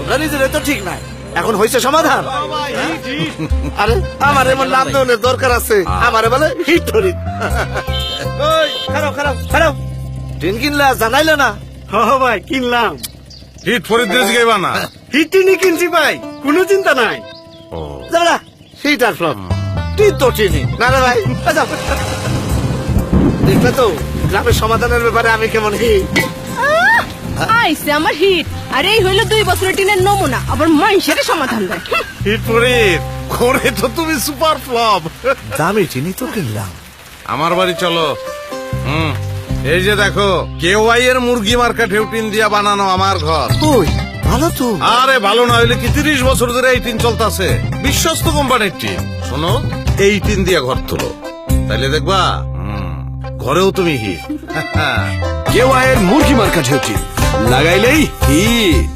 তোমরা নিজের তো ঠিক নাই, এখন হয়েছে সমাধান। আরে আমার এমন নাম দেওয়ার দরকার আছে, আমারে বলে হিট ধরি। খারাপ খারাপ খারাপ টিন কিনলা জানাইলো না? ভাই কিনলাম। হিট ফরিদ গাইবা না? হিটিনি কিনছি ভাই, কোনো চিন্তা নাই। যাবলা হিট আর ফ্লপ টিন তো চিনি না রে ভাই। যাও। দেখবে তো গ্রামের সমাধানের ব্যাপারে আমি কেমন হিট। আইসে আমার হিট, আর এই হইলো 2 বছরের টিনের নমুনা, আবার মানুষের সমাধান দেয়। হিট ফরিদ করে তো তুমি সুপার ফ্লপ। দামি চিনি তো কিনলাম। আমার বাড়ি চলো। এই যে দেখো, কেওয়াই এর মুরগি মার্কা ঢেউটিন দিয়া বানানো আমার ঘর। ওই ভালো তো। আরে ভালো না হইলে কি 30 বছর ধরে এই টিন চলতেছে, বিশ্বস্ত কোম্পানির টিন। শোনো, এই টিন দিয়া ঘর তোলো, তাইলে দেখবা ঘরেও তুমি হিট। কেওয়াইয়ের মুরগি মার্কা ঝুঁকি লাগাইলেই হিট।